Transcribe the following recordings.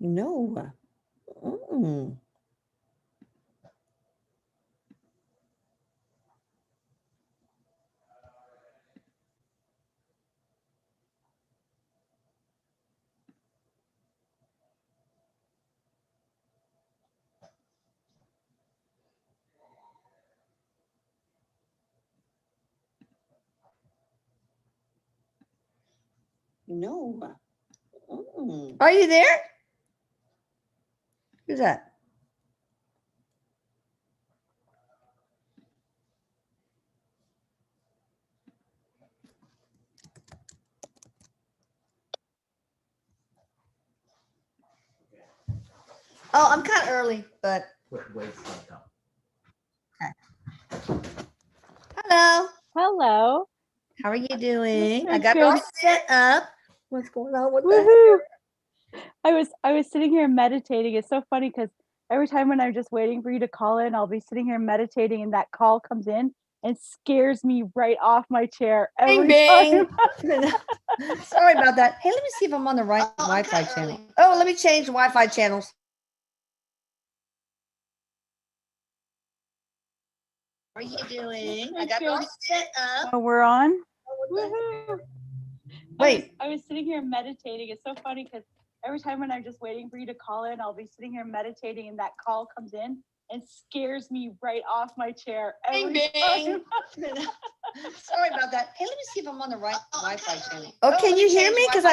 No. Mm. No. Mm. Are you there? Who's that? Oh, I'm kind of early, but okay. Hello. Hello. How are you doing? I I'm got it good. all set up. What's going on with the Woohoo! hair? I was sitting here meditating. It's so funny because every time when I'm just waiting for you to call in, I'll be sitting here meditating and that call comes in and scares me right off my chair Bing, every bing. time. Sorry about that. Hey, let me see if I'm on the right Wi-Fi channel. Oh, let me change Wi-Fi channels. How are you doing? I got it all set up. Oh, we're on. Woohoo. Woohoo! Wait. I was sitting here meditating. It's so funny because every time when I'm just waiting for you to call in, I'll be sitting here meditating and that call comes in and scares me right off my chair every Bing, time. bing. Sorry about that. Hey, let me see if I'm on the right Wi-Fi channel. Oh, can you hear me? Because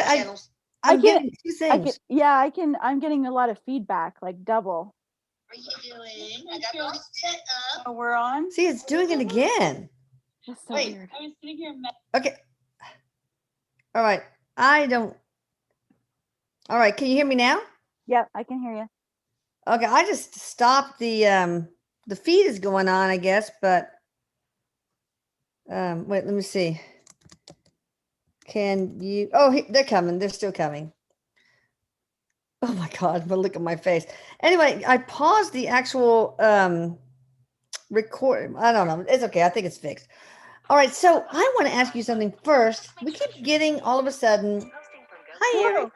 I'm getting two things. I'm getting a lot of feedback, like double. How are you doing? I got it all set up. Oh, we're on. See, it's doing it again. That's so weird. I was sitting here. Okay. All right. I don't. All right. Can you hear me now? Yep, I can hear you. Okay. I just stopped the feed is going on, I guess, but wait, let me see. Can you? Oh, they're coming. They're still coming. Oh my God! But look at my face. Anyway, I paused the actual record. I don't know. It's okay. I think it's fixed. All right. So I want to ask you something first. We keep getting all of a sudden. Hi, Erik.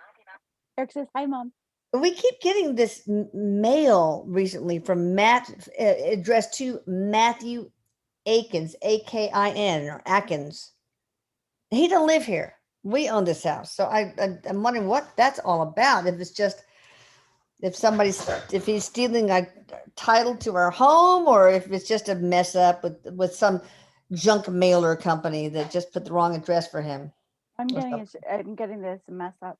Eric says, "Hi, Mom." We keep getting this mail recently from Matt, addressed to Matthew Akins, Akin, or Atkins. He doesn't live here. We own this house, so I'm wondering what that's all about. If it's just if he's stealing a title to our home, or if it's just a mess up with some junk mailer company that just put the wrong address for him. I'm getting this mess up.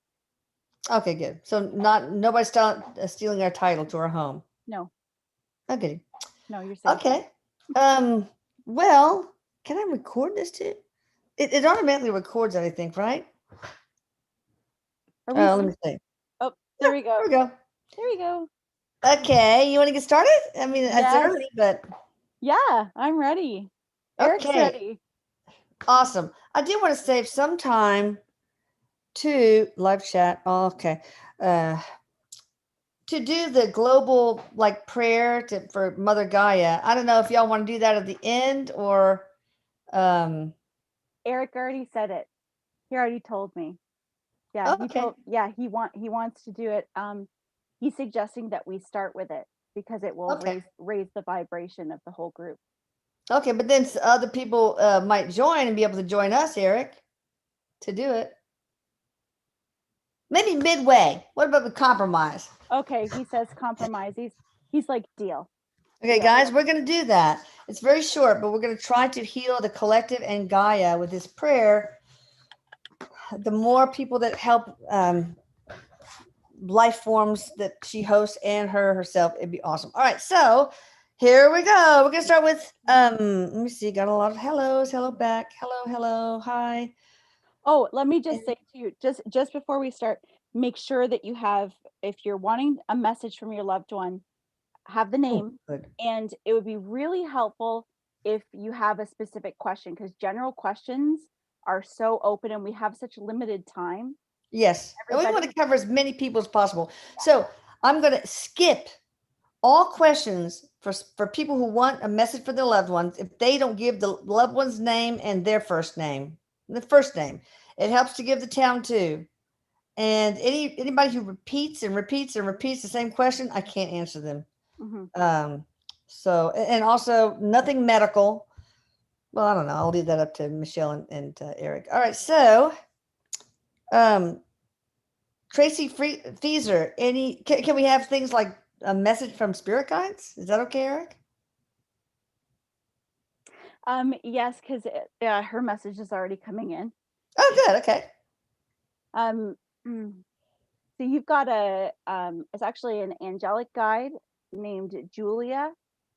Okay, good. So nobody's stealing our title to our home. No. Okay. No, you're safe. Okay. Well, can I record this too? It automatically records it, I think, right? Let me see. Oh, there we go. There we go. There we go. Okay, you want to get started? I mean, it's Yes. early, but Yeah, I'm ready. Eric's okay. ready. Awesome. I do want to save some time to live chat. Oh, okay. To do the global like prayer for Mother Gaia. I don't know if y'all want to do that at the end or Erik already said it. He already told me. Yeah, okay. he wants to do it. He's suggesting that we start with it because it will Okay. raise the vibration of the whole group. Okay, but then other people might join and be able to join us, Erik, to do it. Maybe midway. What about the compromise? Okay, he says compromise. He's like deal. Okay, guys, we're going to do that. It's very short, but we're going to try to heal the collective and Gaia with this prayer. The more people that help life forms that she hosts and herself, it'd be awesome. All right, so here we go. We're going to start with, let me see, got a lot of hellos. Hello back. Hello, hi. Oh, let me just say to you, just before we start, make sure that you have, if you're wanting a message from your loved one, have the name. Good. And it would be really helpful if you have a specific question, because general questions are so open and we have such limited time. Yes, and we want to cover as many people as possible. So I'm going to skip all questions for people who want a message for their loved ones if they don't give the loved one's name and their first name. The first name. It helps to give the town too. And anybody who repeats and repeats and repeats the same question, I can't answer them. Hmm. Um, so and also nothing medical. Well, I don't know. I'll leave that up to Michelle and Eric. All right. So, um, Tracy Feezer, can we have things like a message from spirit guides? Is that okay, Eric? Yes, because yeah, her message is already coming in. Oh, good. Okay. Um, mm, so you've got it's actually an angelic guide named Julia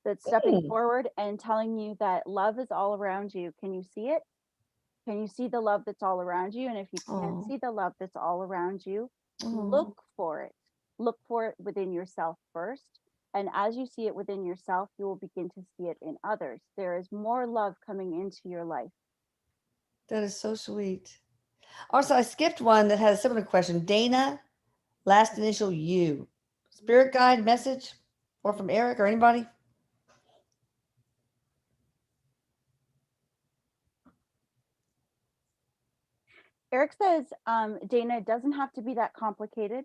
that's stepping Mm. forward and telling you that love is all around you. Can you see it? Can you see the love that's all around you? And if you can't Oh, see the love that's all around you, look oh, for it. Look for it within yourself first. And as you see it within yourself, you will begin to see it in others. There is more love coming into your life. that is so sweet. Also, I skipped one that had a similar question. Dana, last initial U. Spirit guide message, or from Eric or anybody? Eric says, Dana, it doesn't have to be that complicated.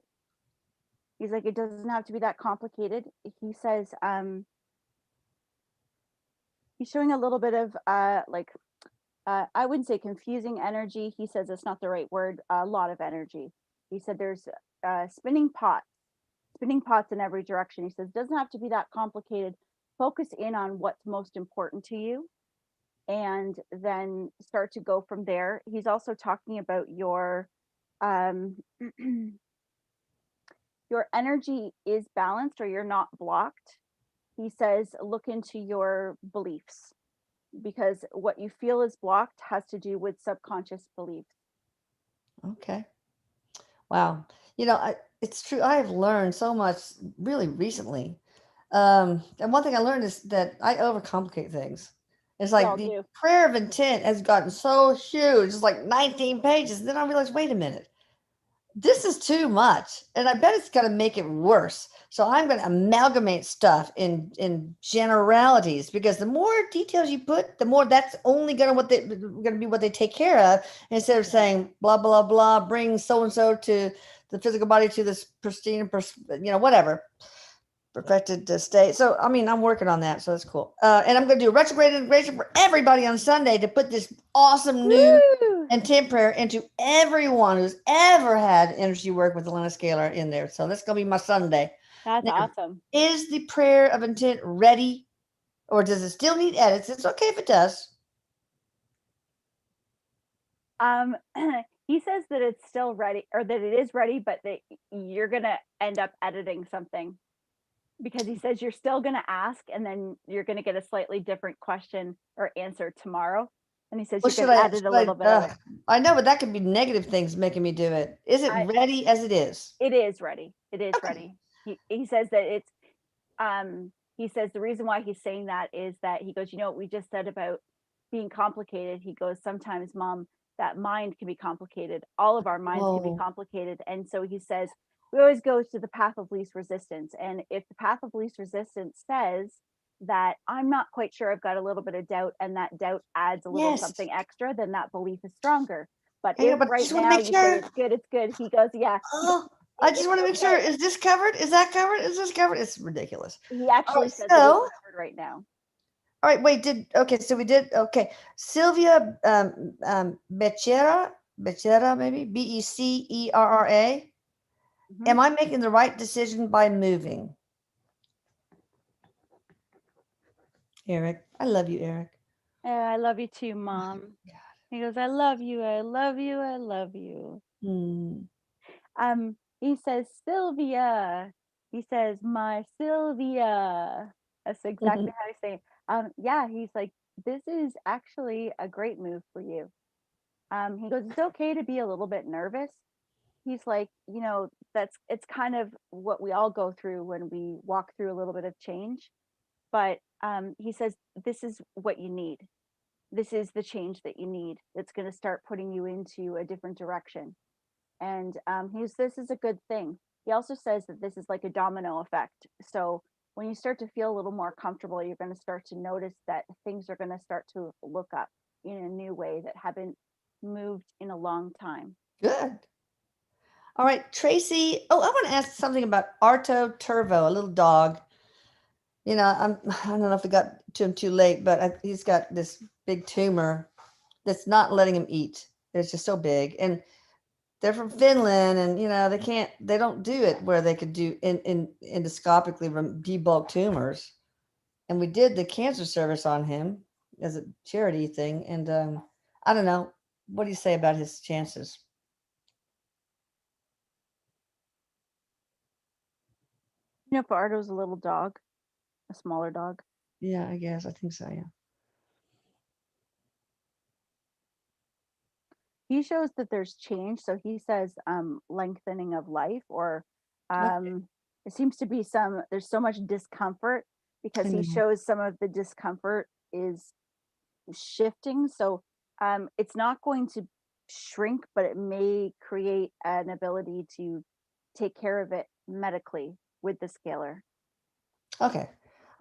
He's like, it doesn't have to be that complicated. He says, he's showing a little bit of I wouldn't say confusing energy. He says it's not the right word. A lot of energy. He said there's spinning pots in every direction. He says it doesn't have to be that complicated. Focus in on what's most important to you, and then start to go from there. He's also talking about um, your energy is balanced or you're not blocked. He says look into your beliefs because what you feel is blocked has to do with subconscious beliefs. Okay. Wow. It's true. I have learned so much really recently. And one thing I learned is that I overcomplicate things. It's We like all the do. prayer of intent has gotten so huge. It's like 19 pages. And then I realized, wait a minute, this is too much. And I bet it's going to make it worse. So I'm going to amalgamate stuff in generalities because the more details you put, the more that's only going to be what they take care of instead of saying blah blah blah bring so and so to the physical body to this pristine whatever perfected state. So I mean, I'm working on that, so that's cool. And I'm going to do a retrograde integration for everybody on Sunday to put this awesome new Woo! intent prayer into everyone who's ever had energy work with the Lena Scalar in there. So that's going to be my Sunday. That's Now, awesome. is the prayer of intent ready, or does it still need edits? It's okay if it does. Um, he says that it's still ready or that it is ready, but that you're going to end up editing something because he says you're still going to ask and then you're going to get a slightly different question or answer tomorrow. And he says Well, you're going should to I? edit a little bit of it. I know, but that could be negative things making me do it. Is it I, ready as it is? it is ready. It is Okay. ready. He says that he says the reason why he's saying that is that he goes, you know what we just said about being complicated. He goes, sometimes, mom, that mind can be complicated. All of our minds can be Oh, complicated. And so he says, we always go to the path of least resistance. And if the path of least resistance says that I'm not quite sure, I've got a little bit of doubt, and that doubt adds a little yes. something extra, then that belief is stronger. But I know, if but I right just want to now make you say sure. it's good, he goes, yeah, he goes, Oh, I just it's want to make sure. okay. Is this covered? Is that covered? Is this covered? It's ridiculous. He All actually right. says it is So, covered right now. all right. Wait. So we did. Okay. Sylvia Becerra, maybe Becerra. Mhm. Am I making the right decision by moving? Eric, I love you, Eric. I love you too, mom. He goes, I love you, I love you, I love you. Hmm. He says, Sylvia. He says, my Sylvia. That's exactly how he's saying. Yeah, he's like, this is actually a great move for you. He goes, it's okay to be a little bit nervous. He's like, it's kind of what we all go through when we walk through a little bit of change. But he says, this is what you need. This is the change that you need that's going to start putting you into a different direction. And this is a good thing. He also says that this is like a domino effect. So when you start to feel a little more comfortable, you're going to start to notice that things are going to start to look up in a new way that haven't moved in a long time. Good. All right, Tracy. Oh, I want to ask something about Arto Turvo, a little dog. I don't know if it got to him too late, but he's got this big tumor that's not letting him eat. It's just so big, and they're from Finland, and they don't do it where they could do in endoscopically debulk tumors. And we did the cancer service on him as a charity thing, and I don't know. What do you say about his chances? Fardo's a little dog, a smaller dog. Yeah, I guess I think so. Yeah. He shows that there's change. So he says lengthening of life, or Okay. um, it seems to be there's so much discomfort I because he know. shows some of the discomfort is shifting. So it's not going to shrink, but it may create an ability to take care of it medically with the scalar. Okay.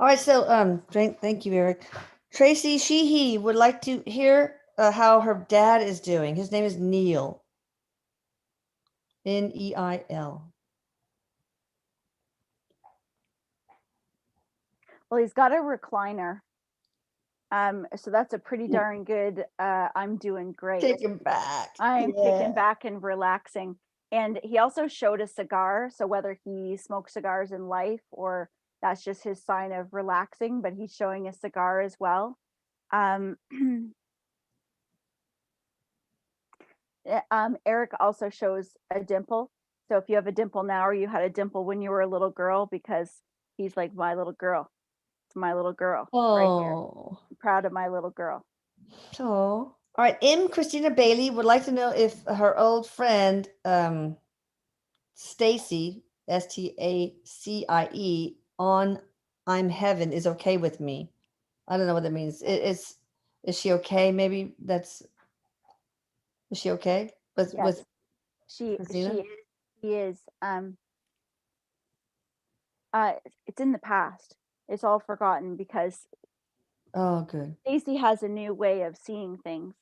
All right. So, thank you, Eric. Tracy Sheehy would like to hear how her dad is doing. His name is Neil. Neil. Well, he's got a recliner. So that's a pretty Mm, darn good I'm doing great. take him back. I'm kicking Yeah. back and relaxing. And he also showed a cigar. So whether he smokes cigars in life or that's just his sign of relaxing, but he's showing a cigar as well. Um, Erik also shows a dimple. So if you have a dimple now or you had a dimple when you were a little girl, because he's like my little girl. It's my little girl right here. Oh. I'm proud of my little girl. So, all right. M. Christina Bailey would like to know if her old friend, Stacie, Stacie, on I'm Heaven is okay with me. I don't know what that means. Is she okay? Maybe that's is she okay with Yes, she Christina? is. He is. Uh, it's in the past. It's all forgotten because Oh, good. Stacy has a new way of seeing things,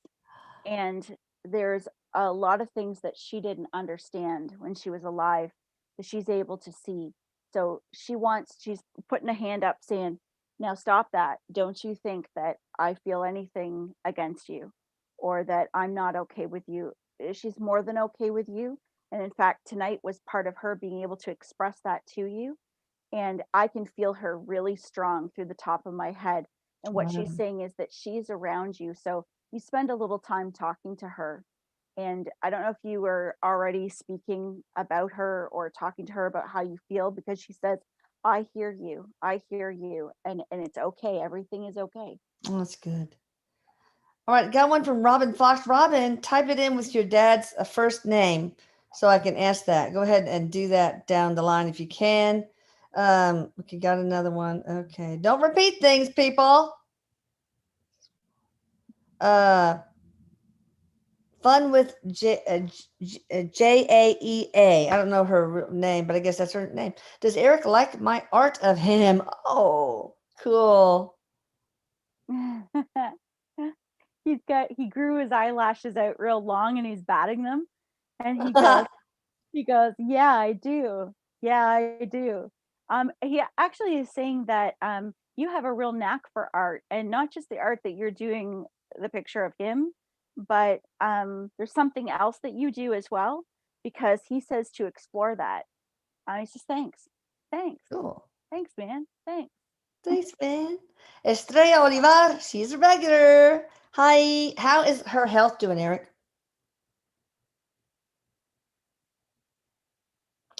and there's a lot of things that she didn't understand when she was alive that she's able to see. So she's putting a hand up saying, "Now stop that. Don't you think that I feel anything against you or that I'm not okay with you?" She's more than okay with you. And in fact, tonight was part of her being able to express that to you, and I can feel her really strong through the top of my head. And what Wow. she's saying is that she's around you. So you spend a little time talking to her. And I don't know if you were already speaking about her or talking to her about how you feel, because she says, I hear you. I hear you. And it's okay. Everything is okay. Oh, that's good. All right, got one from Robin Fox. Robin, type it in with your dad's first name so I can ask that. Go ahead and do that down the line if you can. Okay, got another one. Okay, don't repeat things, people. Uh, Fun with Jaea. I don't know her real name, but I guess that's her name. Does Eric like my art of him? Oh, cool. He grew his eyelashes out real long and he's batting them. And he goes, "Yeah, I do. Yeah, I do." He actually is saying that you have a real knack for art, and not just the art that you're doing, the picture of him, but there's something else that you do as well, because he says to explore that. He says, "Thanks, thanks, Cool. thanks, man, thanks." Thanks, man. Estrella Olivar, she's a regular. Hi, how is her health doing, Eric?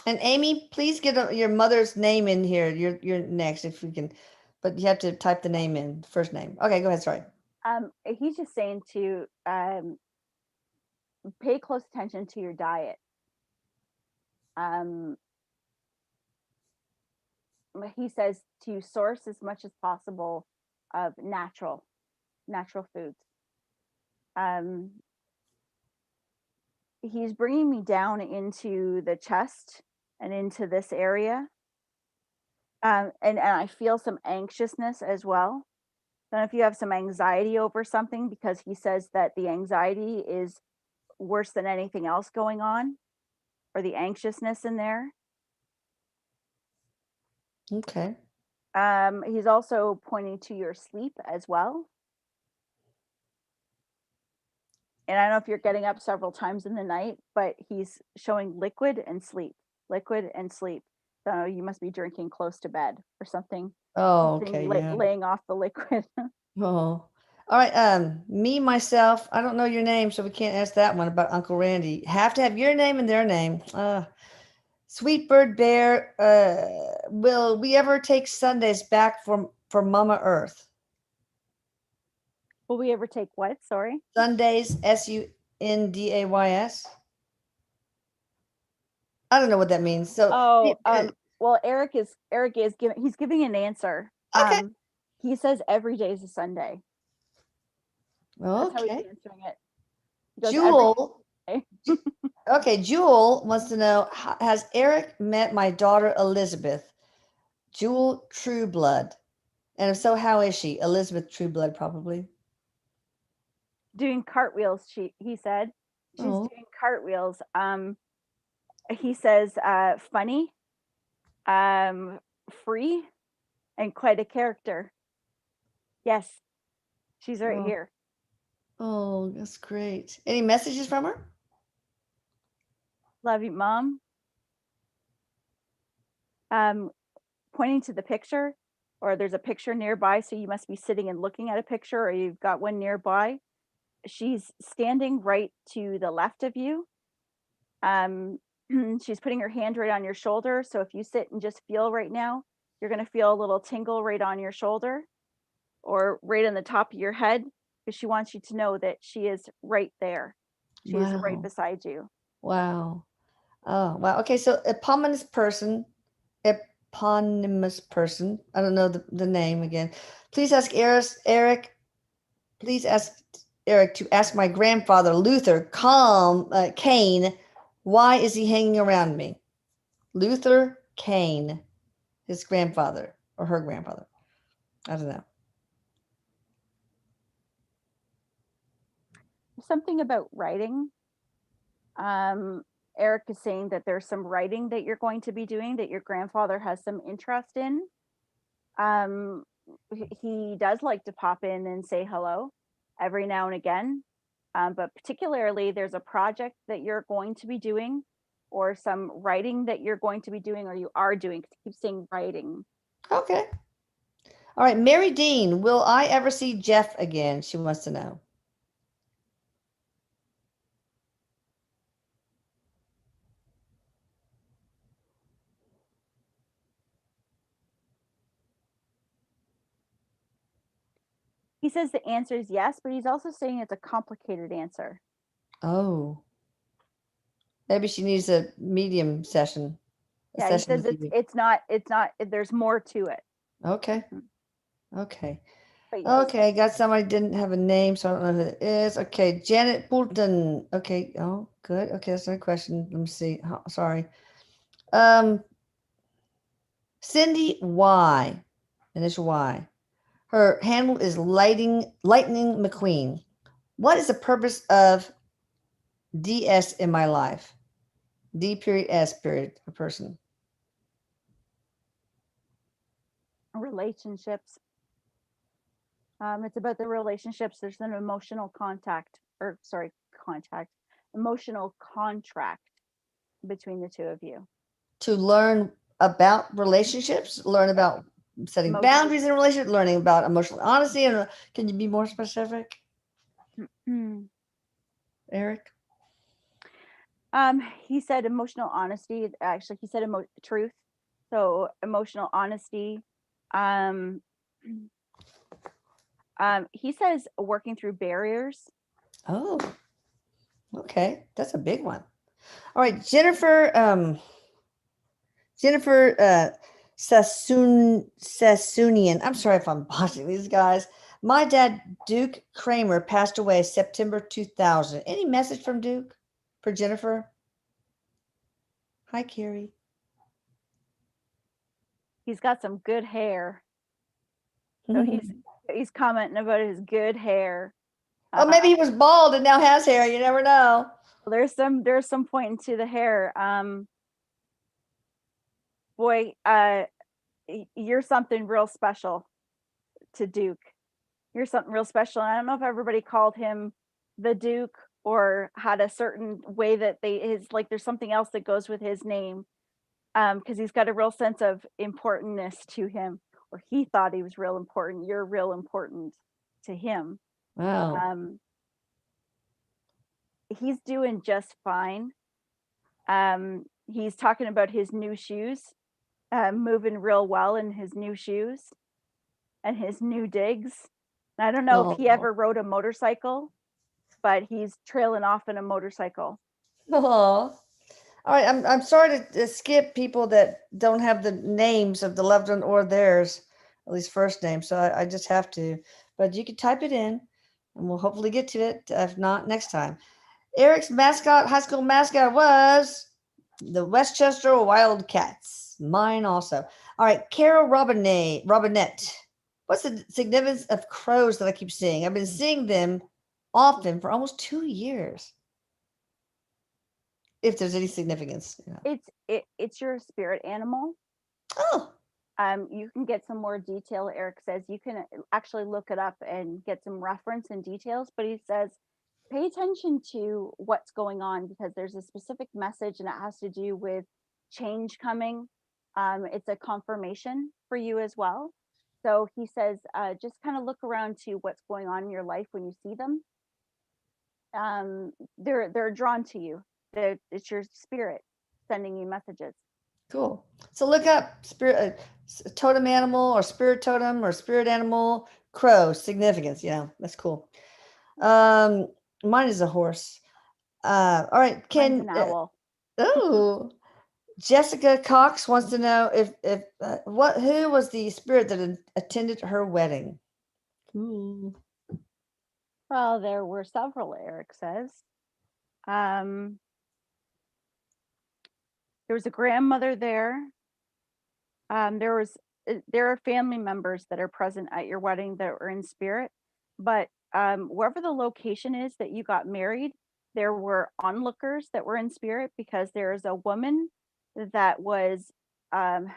And Amy, please get your mother's name in here. You're next if we can, but you have to type the name in, first name. Okay, go ahead. Sorry. He's just saying to pay close attention to your diet. Um, he says to source as much as possible of natural foods. Um, he's bringing me down into the chest and into this area, and I feel some anxiousness as well. I don't know if you have some anxiety over something, because he says that the anxiety is worse than anything else going on. or the anxiousness in there. Okay. He's also pointing to your sleep as well. And I don't know if you're getting up several times in the night, but he's showing liquid and sleep, liquid and sleep. So you must be drinking close to bed or something. Oh, Something okay. Yeah. laying off the liquid. Oh. All right. Me, myself, I don't know your name, so we can't ask that one about Uncle Randy. Have to have your name and their name. Sweet Bird Bear, will we ever take Sundays back for Mama Earth? Will we ever take what? Sorry. Sundays, Sundays. I don't know what that means. So, Oh, well, Erik is giving an answer. okay. He says every day is a Sunday. That's how he's Okay. answering it. He goes every Jewel. day. Okay. Jewel wants to know, has Erik met my daughter Elizabeth? Jewel Trueblood. And if so, how is she? Elizabeth Trueblood, probably. Doing cartwheels, he said. She's Oh. doing cartwheels. He says funny, free, and quite a character. Yes, she's right Oh. here. Oh, that's great. Any messages from her? Love you, Mom. Pointing to the picture, or there's a picture nearby, so you must be sitting and looking at a picture, or you've got one nearby. She's standing right to the left of you. She's putting her hand right on your shoulder. So if you sit and just feel right now, you're going to feel a little tingle right on your shoulder or right on the top of your head, because she wants you to know that she is right there. She is right Wow. beside you. Wow. Oh, wow. Okay, so eponymous person. I don't know the name again. Please ask Erik. Please ask Erik to ask my grandfather Luther Kane, why is he hanging around me? Luther Kane, his grandfather or her grandfather. I don't know. Something about writing. Erik is saying that there's some writing that you're going to be doing that your grandfather has some interest in. Um, he does like to pop in and say hello every now and again. But particularly, there's a project that you're going to be doing, or some writing that you're going to be doing, or you are doing. Keep saying writing. Okay. All right, Mary Dean, will I ever see Jeff again? She wants to know. He says the answer is yes, but he's also saying it's a complicated answer. Oh, maybe she needs a medium session. A Yeah, he session says with you. it's not. There's more to it. Okay. Okay. But yes, Okay, got somebody didn't have a name, so I don't know who it is. Okay, Janet Poulton. Okay, oh, good. Okay, that's not a question. Let me see. Oh, sorry. Um, Cindy Y. Initial Y. Her handle is Lightning McQueen. What is the purpose of DS in my life? D period S period a person. relationships. It's about the relationships. There's an emotional emotional contract between the two of you. To learn about relationships, learn Yeah, about setting emotional. boundaries in a relationship, learning about emotional honesty. And can you be more specific, Erik? He said emotional honesty. Actually, he said truth. So emotional honesty. Um, he says working through barriers. Oh, okay. That's a big one. All right, Jennifer Sassoonian. I'm sorry if I'm botching these guys. My dad, Duke Kramer, passed away September 2000. Any message from Duke for Jennifer? Hi, Carrie. He's got some good hair. So he's commenting about his good hair. Oh, maybe he was bald and now has hair. You never know. There's some pointing to the hair. Boy, you're something real special to Duke. You're something real special. And I don't know if everybody called him the Duke or had a certain way that there's something else that goes with his name. Because he's got a real sense of importantness to him, or he thought he was real important. You're real important to him. Wow. Um, he's doing just fine. He's talking about his new shoes, moving real well in his new shoes and his new digs. And I don't know if he Oh. ever rode a motorcycle, but he's trailing off in a motorcycle. Oh. All right, I'm sorry to skip people that don't have the names of the loved one or theirs, at least first name. So I just have to. But you can type it in, and we'll hopefully get to it. If not, next time. Eric's mascot, high school mascot, was the Westchester Wildcats. Mine also. All right, Carol Robinette. What's the significance of crows that I keep seeing? I've been seeing them often for almost 2 years. If there's any significance. Yeah. It's your spirit animal. Oh, You can get some more detail. Eric says you can actually look it up and get some reference and details, but he says pay attention to what's going on because there's a specific message and it has to do with change coming. It's a confirmation for you as well. So he says just kind of look around to what's going on in your life when you see them. They're drawn to you. It's your spirit sending you messages. cool. So look up spirit, totem animal or spirit totem or spirit animal, crow, significance. Yeah, that's cool. Um, Mine is a horse. All right. Mine's an owl. Oh, Jessica Cox wants to know if who was the spirit that attended her wedding? Ooh. Well, there were several, Eric says. Um, there was a grandmother there. There was there are family members that are present at your wedding that were in spirit, but wherever the location is that you got married, there were onlookers that were in spirit because there is a woman that was um,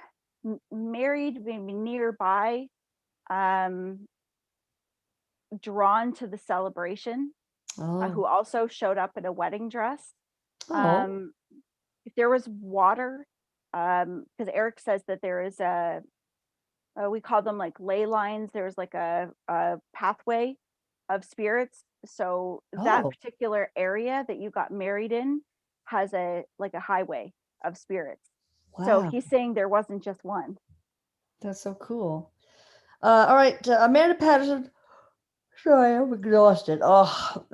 married, maybe nearby, um, drawn to the celebration, Oh. who also showed up in a wedding dress. Oh. Um, if there was water, because Eric says that there is we call them like ley lines. There's like a pathway of spirits. So that Oh. particular area that you got married in has a highway of spirits. So Wow. he's saying there wasn't just one. That's so cool. All right, Amanda Patterson. Sorry, I'm exhausted. Oh,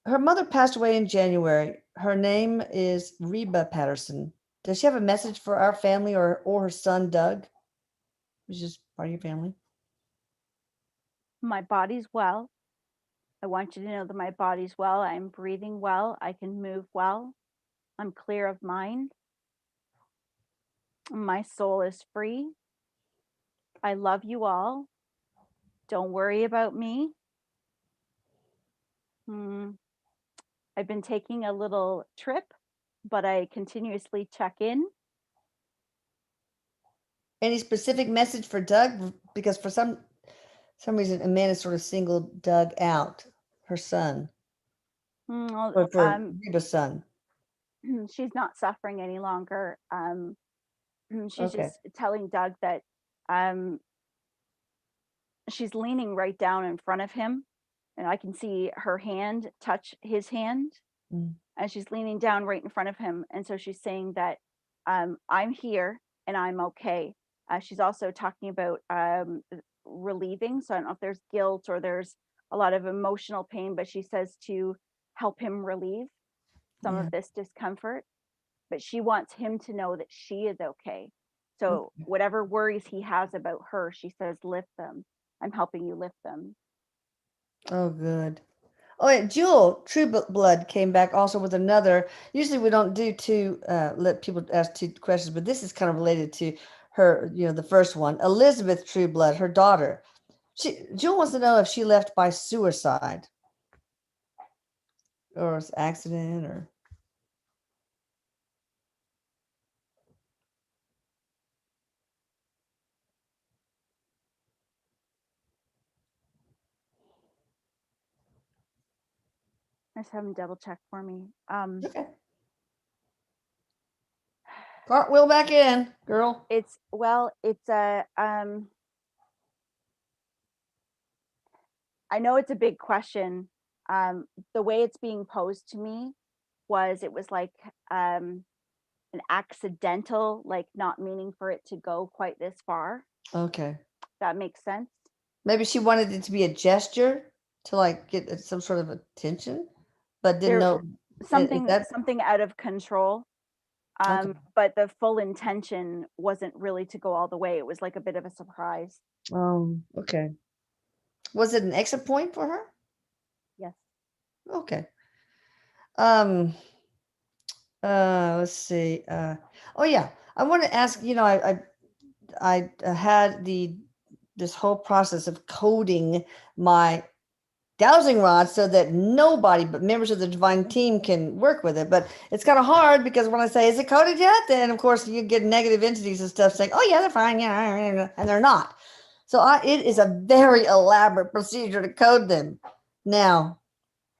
her mother passed away in January. Her name is Reba Patterson. Does she have a message for our family or her son Doug, which is part of your family? My body's well. I want you to know that my body's well. I'm breathing well. I can move well. I'm clear of mind. My soul is free. I love you all. Don't worry about me. Hmm. I've been taking a little trip, but I continuously check in. Any specific message for Doug? Because for some reason Amanda sort of singled Doug out, her son, Well, or for Reba's son. she's not suffering any longer. She's Okay. just telling Doug that um, she's leaning right down in front of him, and I can see her hand touch his hand, Mm. and she's leaning down right in front of him. And so she's saying that I'm here and I'm okay. She's also talking about relieving. So I don't know if there's guilt or there's a lot of emotional pain, but she says to help him relieve some Yeah. of this discomfort. But she wants him to know that she is okay. So Okay. whatever worries he has about her, she says, lift them. I'm helping you lift them. Oh, good. Oh, wait, Jewel, Blood came back also with another. Usually we don't do two, let people ask two questions, but this is kind of related to her, the first one. Elizabeth Trueblood, her daughter. Jewel wants to know if she left by suicide or accident or. I just have him double check for me. Okay. Cartwheel back in, girl. It's a I know it's a big question. The way it's being posed to me it was like an accidental, like not meaning for it to go quite this far. Okay. That makes sense. Maybe she wanted it to be a gesture to like get some sort of attention, but didn't There know. Is that something out of control. okay? But the full intention wasn't really to go all the way. It was like a bit of a surprise. Okay. Was it an exit point for her? Yes. Okay. Let's see. Oh yeah, I want to ask. I had this whole process of coding my dowsing rod so that nobody but members of the divine team can work with it. But it's kind of hard because when I say, is it coded yet? Then of course you get negative entities and stuff saying, oh yeah, they're fine. Yeah. And they're not. So it is a very elaborate procedure to code them. Now,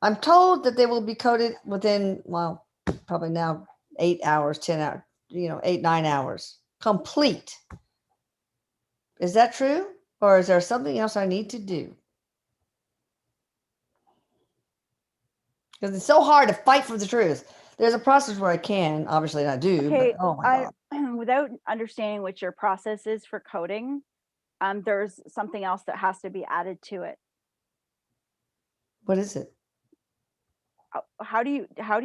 I'm told that they will be coded within, well, probably now 8 hours, 10 hours, 8, 9 hours complete. Is that true? Or is there something else I need to do? Because it's so hard to fight for the truth. There's a process where I can, obviously I do, but Okay. oh my God. Without understanding what your process is for coding, there's something else that has to be added to it. What is it? How do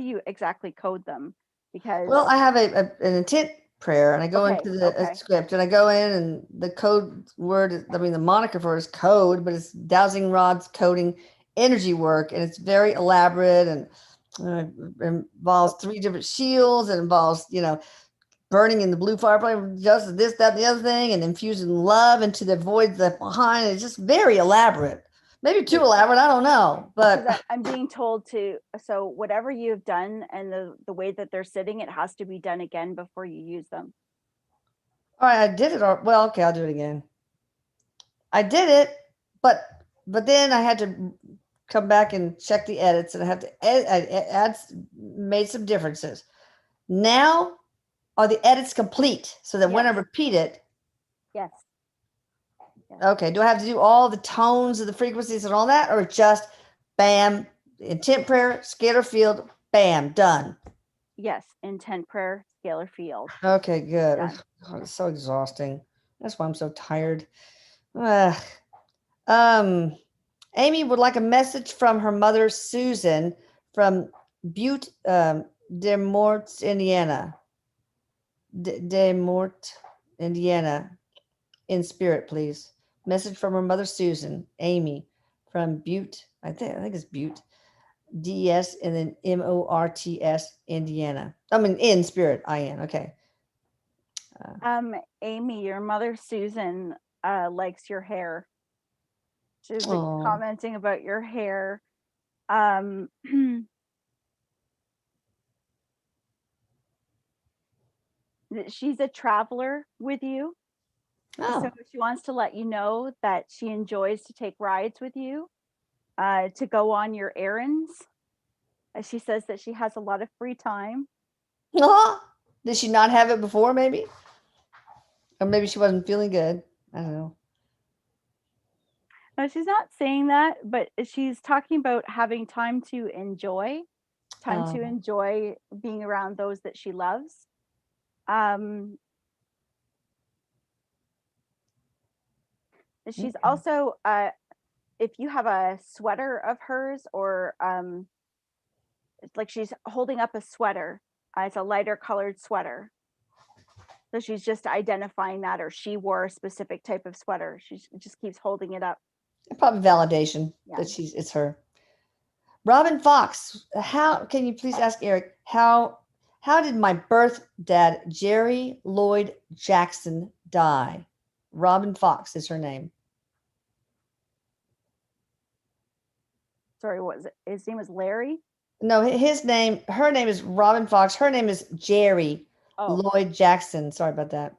you exactly code them? Because Well, I have an intent prayer and I go into the okay. script and I go in and the code word, I mean, the moniker for it is code, but it's dowsing rods coding energy work. And it's very elaborate and involves 3 different shields. It involves, burning in the blue fire flame, just this, that, and the other thing, and infusing love into the voids left behind. It's just very elaborate. Maybe too elaborate, I don't know. But Because I'm being told to, so whatever you've done and the way that they're sitting, it has to be done again before you use them. all right, I did it. Well, okay, I'll do it again. I did it, but then I had to come back and check the edits, and I have to made some differences. Now are the edits complete so that when I Yes. repeat it, Yes. okay, do I have to do all the tones of the frequencies and all that, or just bam, intent prayer, scalar field, bam, done? Yes. Intent, prayer, scalar field. Okay, good. Done. God, it's so exhausting. That's why I'm so tired. Ugh. Um, Amy would like a message from her mother, Susan, from Butte, Des Moines, Indiana. Des Moines, Indiana, in spirit, please. Message from her mother, Susan, Amy, from Butte. I think it's Butte, DS, and then Morts, Indiana. I mean, in spirit, IN. Okay. Amy, your mother Susan likes your hair. She's Oh, commenting about your hair. Um, she's a traveler with you. So oh, she wants to let you know that she enjoys to take rides with you, to go on your errands. She says that she has a lot of free time. did she not have it before? Maybe, or maybe she wasn't feeling good. I don't know. No, she's not saying that, but she's talking about having time to Um, enjoy being around those that she loves. Um, she's okay. also, if you have a sweater of hers, or it's like she's holding up a sweater, it's a lighter colored sweater. So she's just identifying that, or she wore a specific type of sweater. She just keeps holding it up. Probably validation Yeah. that it's her. Robin Fox, how can you please ask Erik how did my birth dad Jerry Lloyd Jackson die? Robin Fox is her name. Sorry, what was it? His name was Larry. No, her name is Robin Fox. Her name is Jerry Oh, Lloyd Jackson. Sorry about that.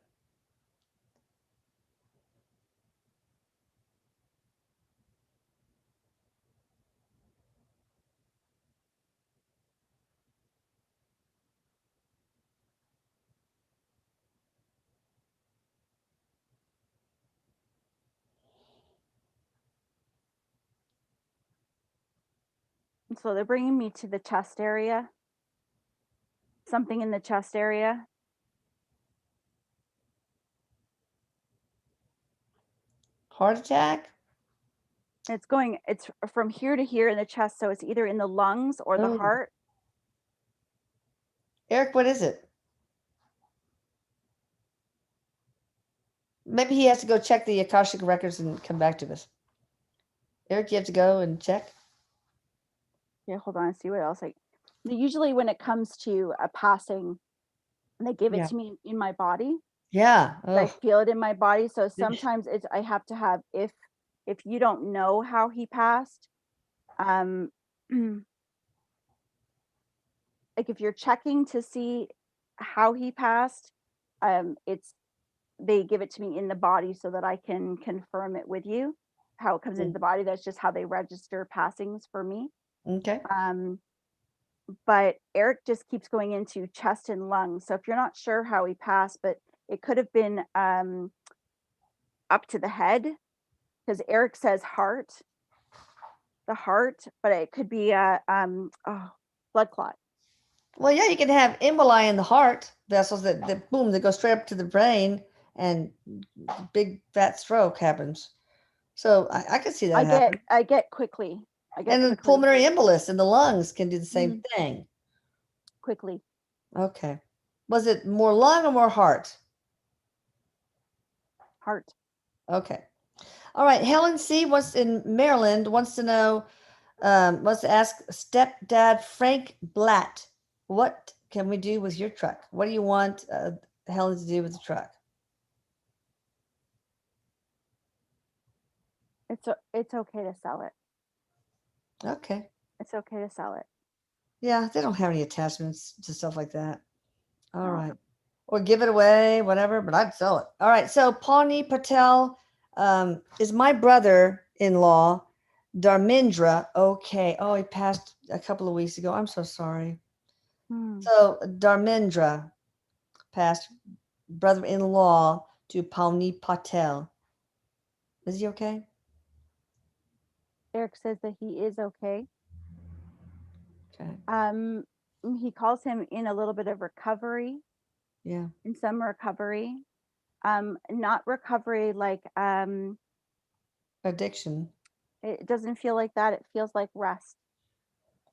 so they're bringing me to the chest area. Something in the chest area. Heart attack? It's from here to here in the chest, so it's either in the lungs or the Oh, heart. Eric, what is it? Maybe he has to go check the Akashic records and come back to us. Eric, you have to go and check. Yeah, hold on, see what else usually when it comes to a passing, they give it Yeah. to me in my body. Yeah. I Oh. feel it in my body. So sometimes I have to have, if you don't know how he passed, um like if you're checking to see how he passed, it's they give it to me in the body so that I can confirm it with you. How it comes into the body, that's just how they register passings for me. Okay. Um, but Eric just keeps going into chest and lungs. So if you're not sure how he passed, but it could have been up to the head, because Eric says heart, the heart, but it could be a blood clot. Well, yeah, you can have emboli in the heart vessels that boom, that go straight up to the brain, and big fat stroke happens. So I can see that happen. I get quickly. I get And then quickly. pulmonary embolus in the lungs can do the same Mm, thing. quickly. Okay. Was it more lung or more heart? Heart. Okay. All right. Helen C. wants in Maryland wants to know, wants to ask stepdad Frank Blatt, what can we do with your truck? What do you want Helen to do with the truck? It's okay to sell it. Okay. It's okay to sell it. Yeah, they don't have any attachments to stuff like that. All No. right. Or give it away, whatever, but I'd sell it. All right. So Pawnee Patel is my brother in law, Dharmendra. Okay. Oh, he passed a couple of weeks ago. I'm so sorry. Hmm. So Dharmendra passed, brother in law to Pawnee Patel. Is he okay? Eric says that he is okay. Okay. Um, he calls him in a little bit of recovery, Yeah. in some recovery. Not recovery like Addiction. it doesn't feel like that. It feels like rest.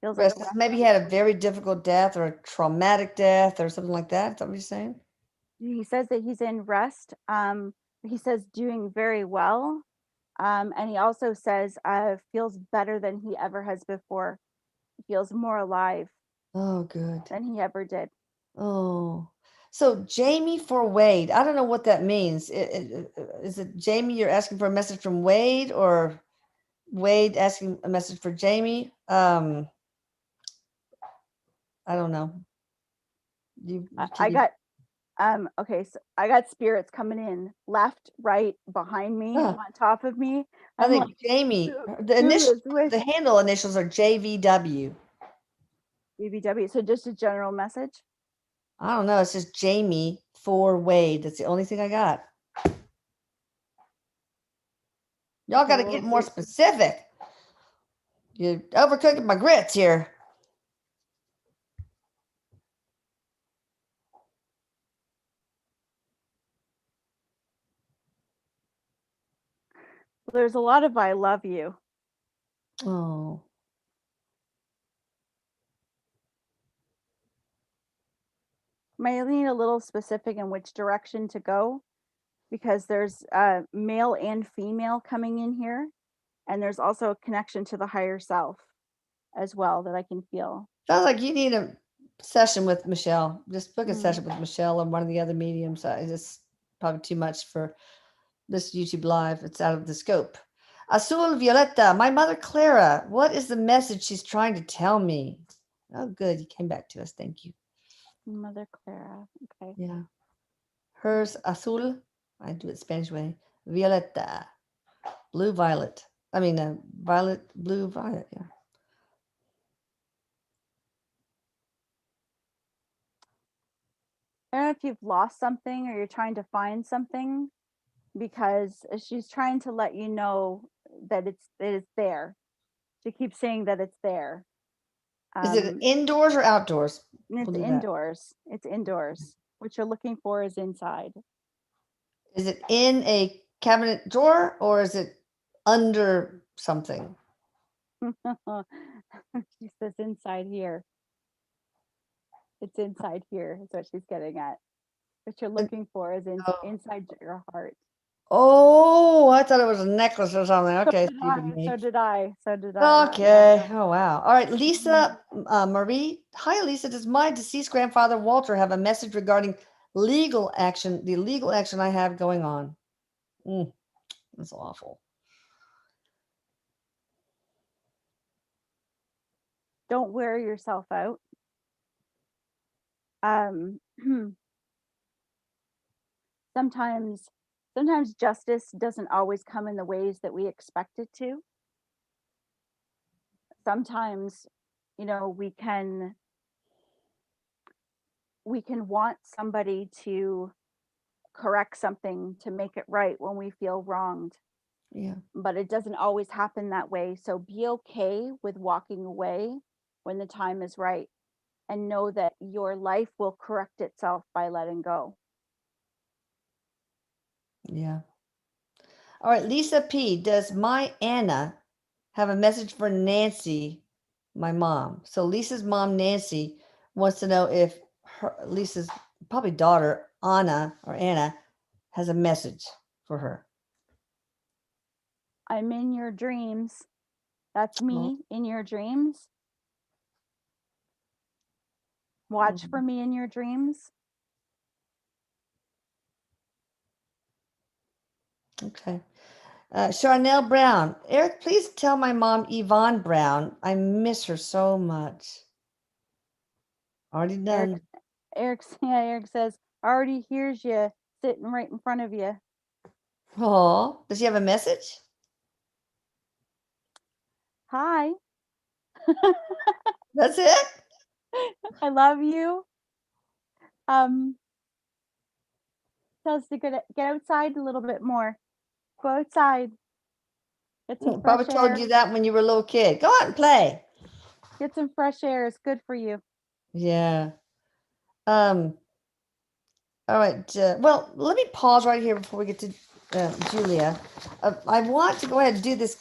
Feels like a Rest. rest. Maybe he had a very difficult death or a traumatic death or something like that. Is that what you're saying? He says that he's in rest. He says doing very well. And he also says feels better than he ever has before. He feels more alive Oh, good. than he ever did. Oh, so Jamie for Wade. I don't know what that means. Is it Jamie? You're asking for a message from Wade, or Wade asking a message for Jamie? I don't know. You can I you? got okay, so I got spirits coming in left, right, behind me, Oh, on top of me. I I'm like, think Jamie. The who initial, is with the handle initials are JVW. BBW? So just a general message. I don't know. It's just Jamie for Wade. That's the only thing I got. Y'all Okay, got to well, get we'll more see. specific. You're overcooking my grits here. There's a lot of I love you. Oh, Might need a little specific in which direction to go because there's male and female coming in here, and there's also a connection to the higher self as well that I can feel. sounds like you need a session with Michelle. Just book a Mm. session with Michelle or one of the other mediums. It's just probably too much for this YouTube live. It's out of the scope. Azul Violeta, my mother Clara, what is the message she's trying to tell me? Oh, good. You came back to us. Thank you. Mother Clara. Okay. Yeah. Hers azul. I do it Spanish way. Violeta. Blue violet. I mean, violet, blue violet. Yeah. I don't know if you've lost something or you're trying to find something, because she's trying to let you know that it's there. She keeps saying that it's there. Is it Um, indoors or outdoors? and We'll it's do that. indoors. It's indoors. What you're looking for is inside. Is it in a cabinet drawer or is it under something? She says inside here. It's inside here is what she's getting at. What you're And- looking for is oh, inside your heart. oh, I thought it was a necklace or something. So Okay, did stupid I. me. So did I. So did I. Yeah. Okay. Oh, wow. All right, Mhm. Lisa Marie. Hi, Lisa. Does my deceased grandfather Walter have a message regarding legal action, the legal action I have going on? Mm, that's awful. Don't wear yourself out. Um, sometimes sometimes justice doesn't always come in the ways that we expect it to. Sometimes, we can want somebody to correct something to make it right when we feel wronged, Yeah. but it doesn't always happen that way. So be okay with walking away when the time is right, and know that your life will correct itself by letting go. Yeah. All right, Lisa P. Does my Anna have a message for Nancy, my mom? So Lisa's mom, Nancy, wants to know if Lisa's probably daughter, Anna, has a message for her. I'm in your dreams. That's Oh, me in your dreams. Watch for mhm. me in your dreams. Okay. Charnel Brown. Eric, please tell my mom, Yvonne Brown, I miss her so much. Already Eric done. Eric says, already hears you sitting right in front of you. Oh, does she have a message? Hi, That's it? I love you. Um, Tell us to get outside a little bit more. Go outside, get some Probably fresh told air. you that when you were a little kid. Go out and play. Get some fresh air. It's good for you. Yeah. Um, all right. Well, let me pause right here before we get to Julia. I want to go ahead and do this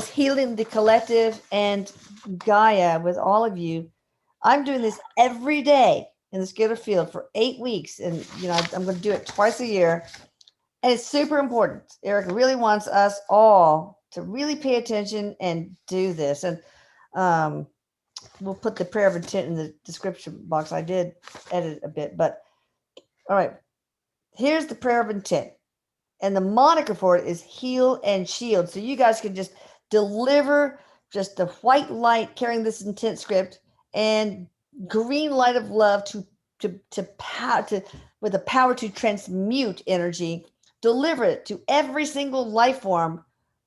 healing the collective and Gaia with all of you. I'm doing this every day in the Scalar field for 8 weeks, and I'm going to do it twice a year, and it's super important. Eric really wants us all to really pay attention and do this, and um, we'll put the prayer of intent in the description box. I did edit a bit, but all right. Here's the prayer of intent. And the moniker for it is heal and shield. So you guys can just deliver just the white light carrying this intent script and green light of love to power to with the power to transmute energy, deliver it to every single life form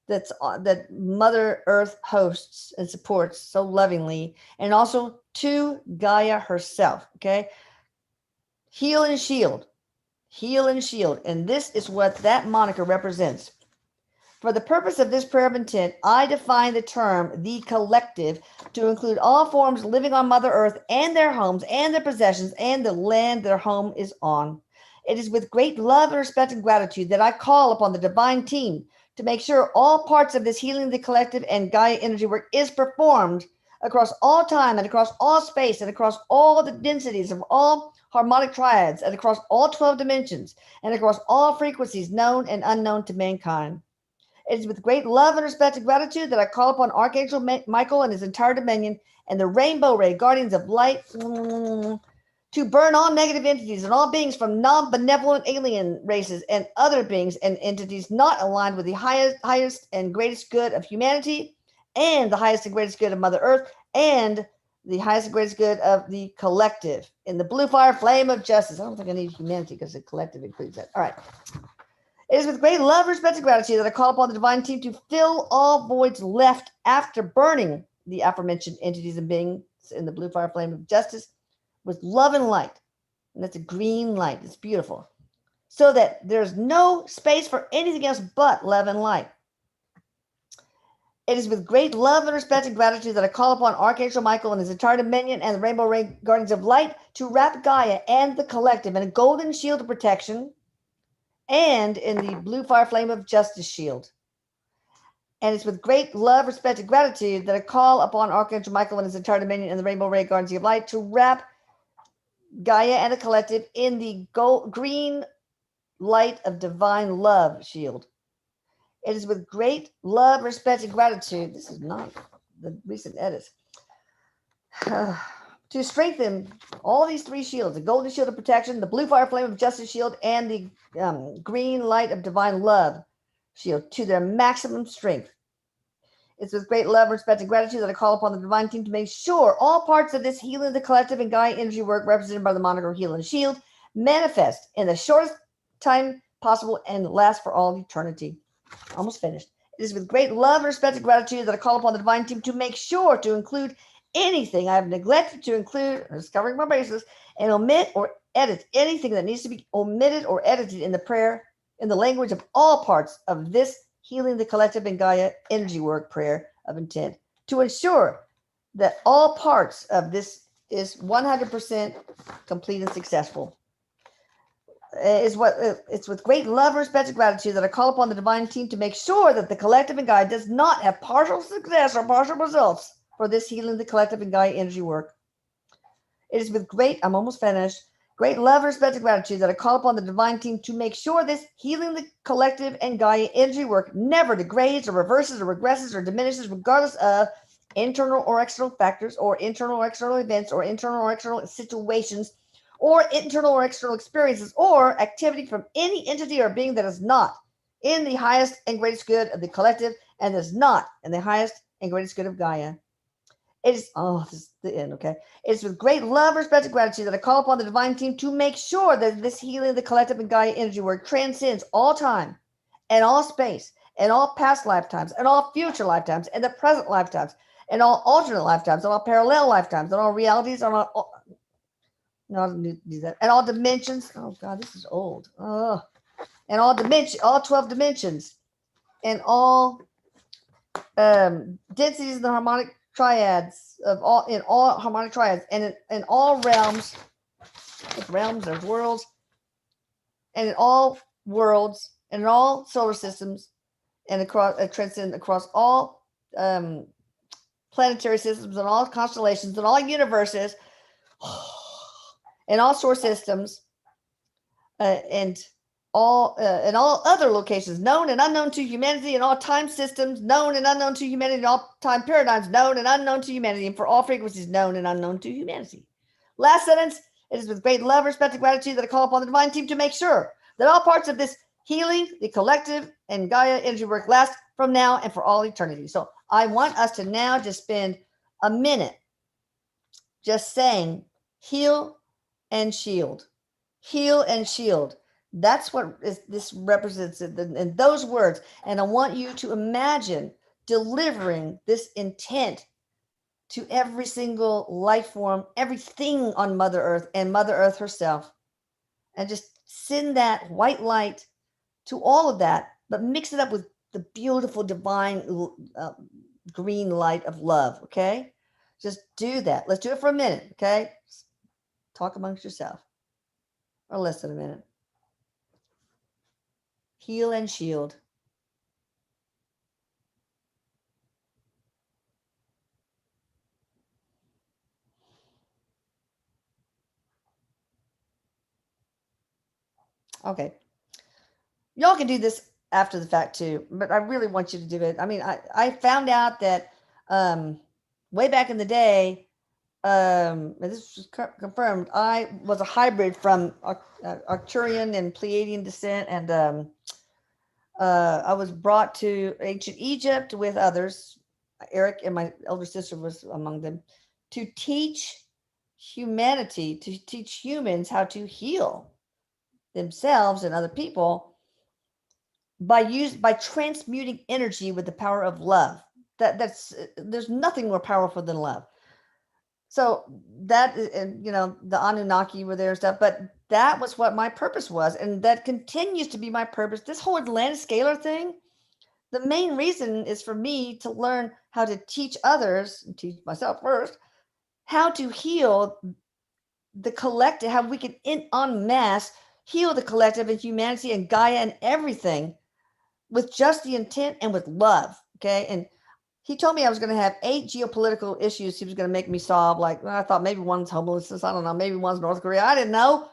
that Mother Earth hosts and supports so lovingly, and also to Gaia herself. Okay, heal and shield. Heal and shield. And this is what that moniker represents. For the purpose of this prayer of intent, I define the term the collective to include all forms living on Mother Earth and their homes and their possessions and the land their home is on. It is with great love and respect and gratitude that I call upon the divine team to make sure all parts of this healing the collective and Gaia energy work is performed across all time and across all space and across all the densities of all harmonic triads and across all 12 dimensions and across all frequencies known and unknown to mankind. It is with great love and respect and gratitude that I call upon Archangel Michael and his entire dominion and the Rainbow Ray, guardians of light, to burn all negative entities and all beings from non-benevolent alien races and other beings and entities not aligned with the highest and greatest good of humanity and the highest and greatest good of Mother Earth and the highest and greatest good of the collective. In the blue fire flame of justice. I don't think I need humanity because the collective includes that. All right. It is with great love, respect, and gratitude that I call upon the divine team to fill all voids left after burning the aforementioned entities and beings in the blue fire flame of justice with love and light. And that's a green light. It's beautiful. So that there's no space for anything else but love and light. It is with great love and respect and gratitude that I call upon Archangel Michael and his entire dominion and the Rainbow Ray Guardians of Light to wrap Gaia and the collective in a golden shield of protection and in the blue fire flame of justice shield. And it's with great love, respect, and gratitude that I call upon Archangel Michael and his entire dominion and the Rainbow Ray Guardians of Light to wrap Gaia and the collective in the green light of divine love shield. It is with great love, respect, and gratitude. This is not the recent edits. To strengthen all these three shields, the golden shield of protection, the blue fire flame of justice shield, and the green light of divine love shield to their maximum strength. It's with great love, respect, and gratitude that I call upon the divine team to make sure all parts of this healing the collective and Gaia energy work represented by the moniker Heal and Shield manifest in the shortest time possible and last for all eternity. Almost finished. It is with great love, respect, and gratitude that I call upon the divine team to make sure to include anything I have neglected to include, discovering my basis, and omit or edit anything that needs to be omitted or edited in the prayer, in the language of all parts of this healing the collective and Gaia energy work prayer of intent, to ensure that all parts of this is 100% complete and successful. It's with great love, respect, and gratitude that I call upon the divine team to make sure that the collective and Gaia does not have partial success or partial results for this healing the collective and Gaia energy work. It is with I'm almost finished, great love, respect, and gratitude that I call upon the divine team to make sure this healing the collective and Gaia energy work never degrades or reverses or regresses or diminishes regardless of internal or external factors or internal or external events or internal or external situations or internal or external experiences or activity from any entity or being that is not in the highest and greatest good of the collective and is not in the highest and greatest good of Gaia. It is, this is the end, okay? It's with great love, respect, and gratitude that I call upon the divine team to make sure that this healing of the collective and Gaia energy work transcends all time and all space and all past lifetimes and all future lifetimes and the present lifetimes and all alternate lifetimes and all parallel lifetimes and all realities and all and all dimensions. Oh God, this is old. And all 12 dimensions, and all densities in the harmonic triads of all harmonic triads, and in all realms, there's worlds, and in all worlds, and in all solar systems, and across transcend across all planetary systems and all constellations and all universes and all source systems and all other locations known and unknown to humanity and all time systems known and unknown to humanity and all time paradigms known and unknown to humanity and for all frequencies known and unknown to humanity. Last sentence. It is with great love, respect, and gratitude that I call upon the divine team to make sure that all parts of this healing, the collective, and Gaia energy work last from now and for all eternity. So I want us to now just spend a minute just saying heal and shield. Heal and shield. That's what this represents in those words. And I want you to imagine delivering this intent to every single life form, everything on Mother Earth and Mother Earth herself. And just send that white light to all of that, but mix it up with the beautiful divine green light of love, okay? Just do that. Let's do it for a minute, okay? Talk amongst yourself. Or listen a minute. Heal and shield. Okay. Y'all can do this after the fact too, but I really want you to do it. I mean, I found out that way back in the day, and this was confirmed, I was a hybrid from Arcturian and Pleiadian descent, and I was brought to ancient Egypt with others. Erik and my elder sister was among them, to teach humanity, to teach humans how to heal themselves and other people by transmuting energy with the power of love. That's there's nothing more powerful than love. So and the Anunnaki were there and stuff, but that was what my purpose was, and that continues to be my purpose. This whole Atlantis scalar thing, the main reason is for me to learn how to teach others, and teach myself first, how to heal the collective, how we can en masse heal the collective and humanity and Gaia and everything with just the intent and with love. Okay. And he told me I was going to have 8 geopolitical issues he was going to make me solve. Like, well, I thought maybe one's homelessness. I don't know. Maybe one's North Korea. I didn't know.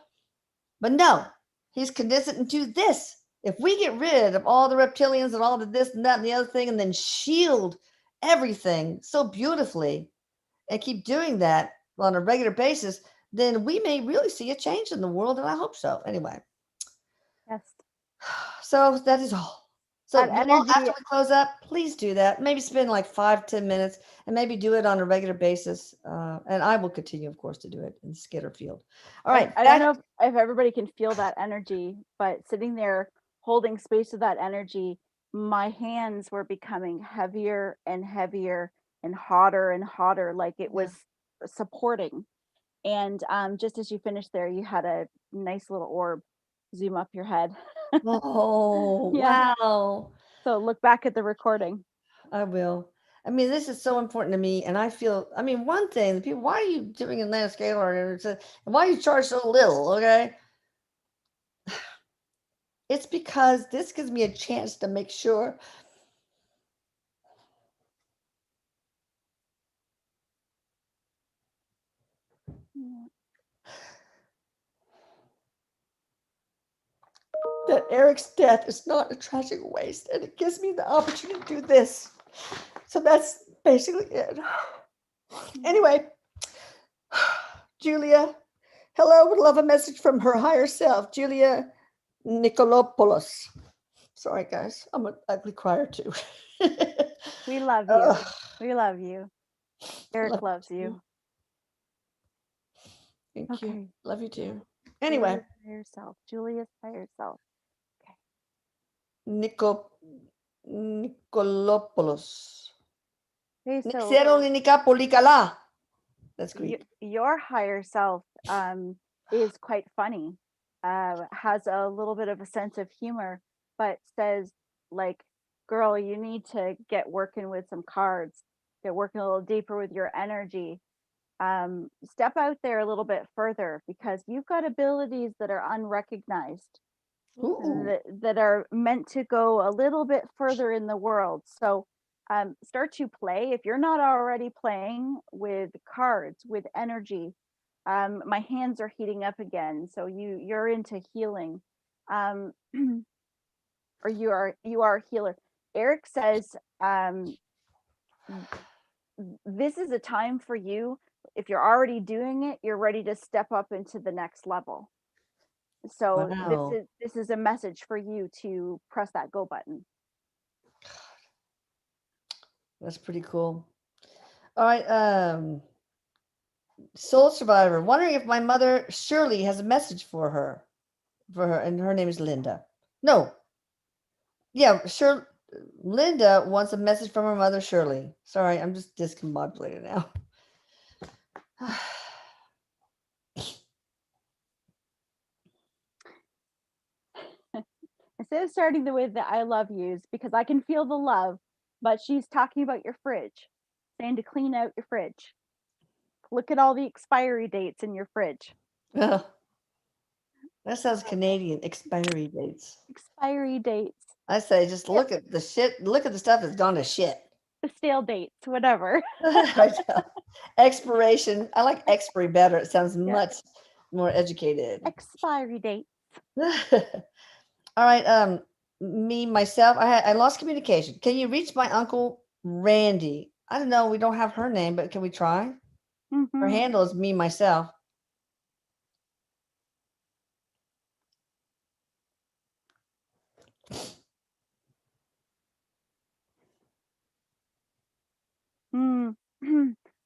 But no, he's condensed it into this. If we get rid of all the reptilians and all the this and that and the other thing, and then shield everything so beautifully and keep doing that on a regular basis, then we may really see a change in the world. And I hope so. Anyway, Yes. so that is all. So That you all, energy. after we close up, please do that. Maybe spend like 5-10 minutes, and maybe do it on a regular basis. And I will continue, of course, to do it in Skitterfield. All right, I don't back. know if everybody can feel that energy, but sitting there holding space with that energy, my hands were becoming heavier and heavier and hotter, like it Yeah. was supporting. And just as you finished there, you had a nice little orb zoom up your head. Oh, Yeah. wow. So look back at the recording. I will. I mean, this is so important to me, and I feel. I mean, one thing, the people, why are you doing a landscaper? And why you charge so little? Okay, it's because this gives me a chance to make sure Yeah. that Eric's death is not a tragic waste, and it gives me the opportunity to do this. So that's basically it. Anyway, Julia, hello, would love a message from her higher self, Julia Nicolopoulos. Sorry, guys, I'm an ugly crier too. We love you. Ugh, We love you. Eric love loves you too. you. Thank you. Okay. Love you Julia, too. Anyway, Julia's higher self. Okay. Nico Nicolopoulos. Okay, so Nixero Nikapolikala. That's Greek. your higher self is quite funny, has a little bit of a sense of humor, but says, like, girl, you need to get working with some cards, get working a little deeper with your energy. Step out there a little bit further because you've got abilities that are unrecognized, Ooh. that are meant to go a little bit further in the world. So start to play. If you're not already playing with cards, with energy, my hands are heating up again. So you're into healing, um, or you are a healer. Eric says this is a time for you. If you're already doing it, you're ready to step up into the next level. So Wow. this is a message for you to press that go button. That's pretty cool. All right. Soul Survivor. Wondering if my mother Shirley has a message for her. And her name is Linda. No. Yeah, sure. Linda wants a message from her mother Shirley. Sorry, I'm just discombobulated now. Instead of starting the way that I love yous, because I can feel the love, but she's talking about your fridge, saying to clean out your fridge. Look at all the expiry dates in your fridge. That sounds Canadian. Expiry dates. Expiry dates, I say just look at the shit. Look at the stuff that's gone to shit. the stale dates, whatever. I know. Expiration. I like expiry better. It sounds Yeah. much more educated. Expiry dates. All right. Me myself. I lost communication. Can you reach my uncle Randy? I don't know. We don't have her name, but can we try? Her Mm-hmm. handle is me myself. Mm.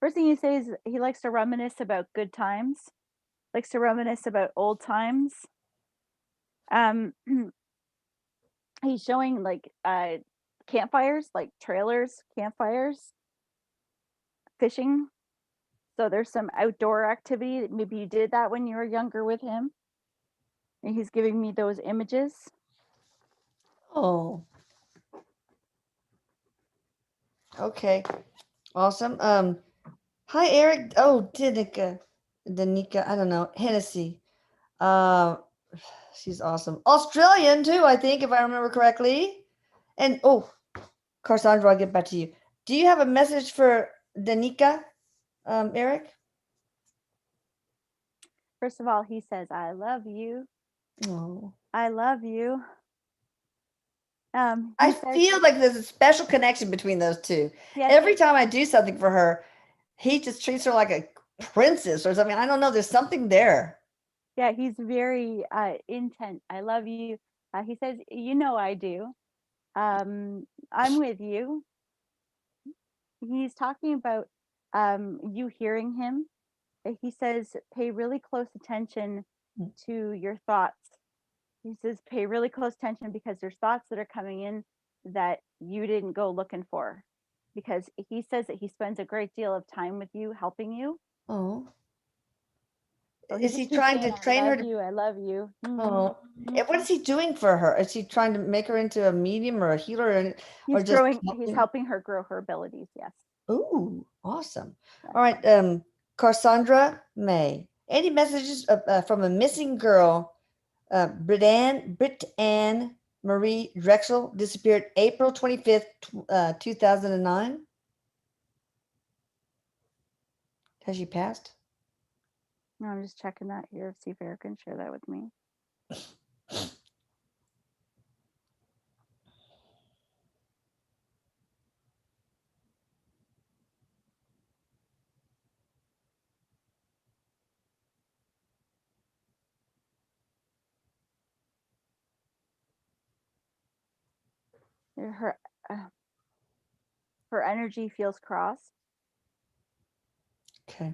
First thing he says, he likes to reminisce about good times, likes to reminisce about old times. Um, he's showing like campfires, like trailers, campfires, fishing. So there's some outdoor activity. Maybe you did that when you were younger with him. And he's giving me those images. Oh, okay. Awesome. Hi, Eric. Oh, Danica, I don't know. Hennessy. Uh, she's awesome. Australian too, I think, if I remember correctly. And oh, Cassandra, I'll get back to you. Do you have a message for Danica, Eric? First of all, he says, I love you. Oh. I love you. I He says, feel like there's a special connection between those two. yes, Every time I do something for her, he just treats her like a princess or something. I don't know. There's something there. yeah, he's very intent. I love you. He says, you know, I do. I'm with you. He's talking about you hearing him. He says, pay really close attention to your thoughts. He says, pay really close attention because there's thoughts that are coming in that you didn't go looking for. Because he says that he spends a great deal of time with you, helping you. Oh, So he is he just keeps trying saying, to I train her love to? you, I love you. Oh, and what is he doing for her? Is he trying to make her into a medium or a healer, or just He's helping? helping her grow her abilities. Yes. Ooh, awesome. Yes. All right, Cassandra May. Any messages from a missing girl? Brit Ann Marie Drexel disappeared April 25th, 2009. Has she passed? No, I'm just checking that here, see if Erik can share that with me. Her uh, her energy feels crossed. Okay.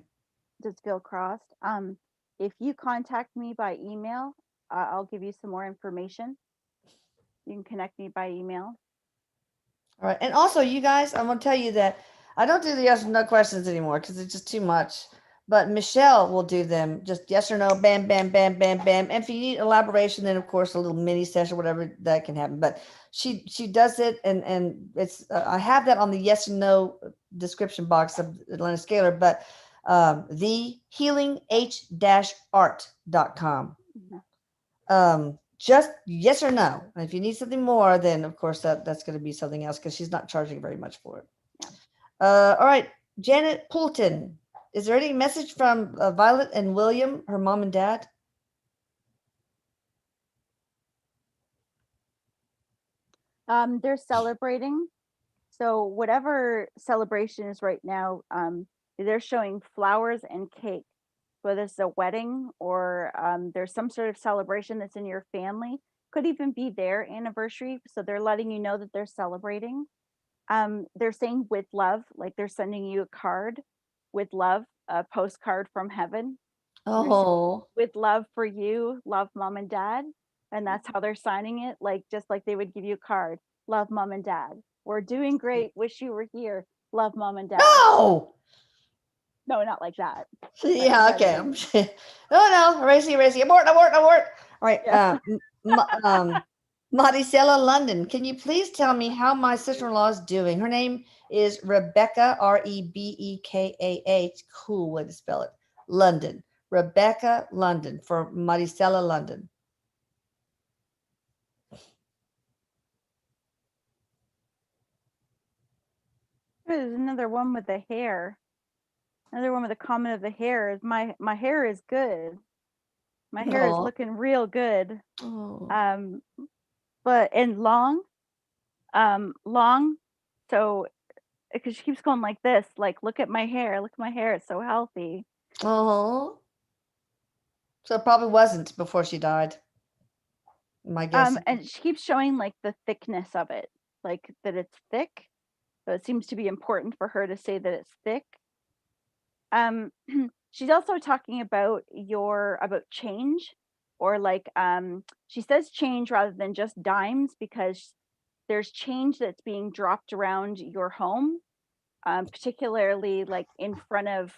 Does feel crossed. If you contact me by email, I'll give you some more information. You can connect me by email. All right. And also, you guys, I'm going to tell you that I don't do the yes or no questions anymore because it's just too much. But Michelle will do them just yes or no, bam, bam, bam, bam, bam. And if you need elaboration, then of course a little mini session, whatever that can happen. But she does it, and it's I have that on the yes and no description box of Atlanta Scalar, but the healingh-art.com. Mhm. Just yes or no. And if you need something more, then of course that's going to be something else because she's not charging very much for it. Yeah. All right, Janet Poulton. Is there any message from Violet and William, her mom and dad? They're celebrating. So whatever celebration is right now, they're showing flowers and cake. Whether it's a wedding or there's some sort of celebration that's in your family, could even be their anniversary. So they're letting you know that they're celebrating. They're saying with love, like they're sending you a card with love, a postcard from heaven. They're saying Oh, with love for you, love mom and dad. And that's how they're signing it, like just like they would give you a card. Love mom and dad. We're doing great. Wish you were here. Love mom and dad. no. No, not like that. But you Yeah, know what I okay. mean. Oh no, erasing, abort, abort, abort. All right. Yeah. Maricela London, can you please tell me how my sister-in-law is doing? Her name is Rebecca, Rebekah. Cool way to spell it. London. Rebecca London for Maricela London. There's another one with the hair. Another one with a comment of the hair is my hair is good. My hair is Oh, looking real good. oh, Um, but and long. So because she keeps going like this, like look at my hair, look at my hair, it's so healthy. oh. So it probably wasn't before she died. My guess. And she keeps showing like the thickness of it, like that it's thick. So it seems to be important for her to say that it's thick. Um, she's also talking about change, or like she says change rather than just dimes, because there's change that's being dropped around your home, particularly like in front of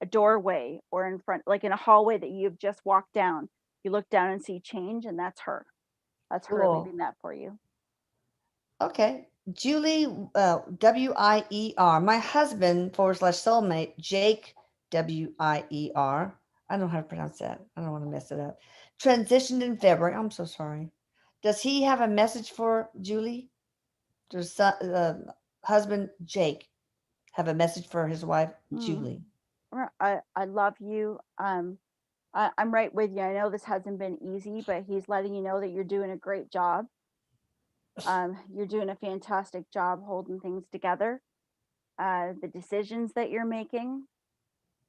a doorway, or in front, like in a hallway that you've just walked down. You look down and see change, and that's her. That's her Cool. leaving that for you. Okay. Julie, Wier. My husband / soulmate, Jake, Wier. I don't know how to pronounce that. I don't want to mess it up. Transitioned in February. I'm so sorry. Does he have a message for Julie? Does husband Jake have a message for his wife Mm. Julie? I love you. I'm right with you. I know this hasn't been easy, but he's letting you know that you're doing a great job. You're doing a fantastic job holding things together. The decisions that you're making,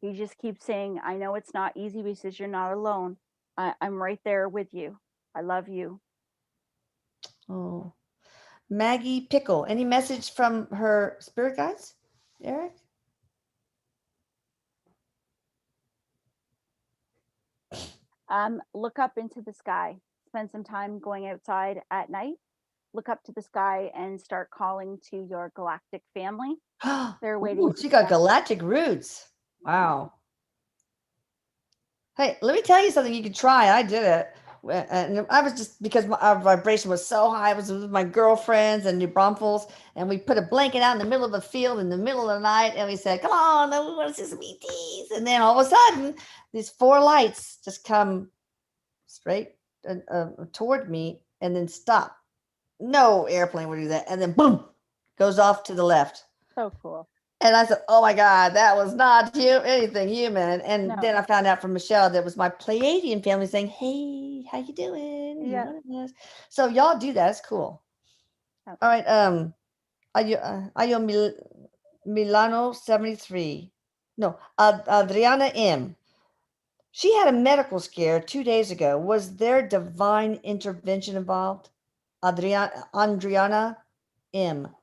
he just keeps saying, I know it's not easy because you're not alone. I'm right there with you. I love you. Oh, Maggie Pickle. Any message from her spirit guides, Eric? Look up into the sky. Spend some time going outside at night. Look up to the sky and start calling to your galactic family. They're waiting Ooh, to she got connect. galactic roots. Wow. Hey, let me tell you something you can try. I did it. And I was just because our vibration was so high. I was with my girlfriends and New Braunfels, and we put a blanket out in the middle of a field in the middle of the night, and we said, "Come on, we want to see some ETs." And then all of a sudden, these four lights just come straight toward me, and then stop. No airplane would do that, and then boom, goes off to the left. So cool. And I said, "Oh my God, that was not anything human." And then No. I found out from Michelle that it was my Pleiadian family saying, "Hey, how you doing? You Yeah. one of us?" So y'all do that. It's cool. Yep. All right. Ayo Milano 73. No, Adriana M. She had a medical scare 2 days ago. Was there divine intervention involved? Adriana M.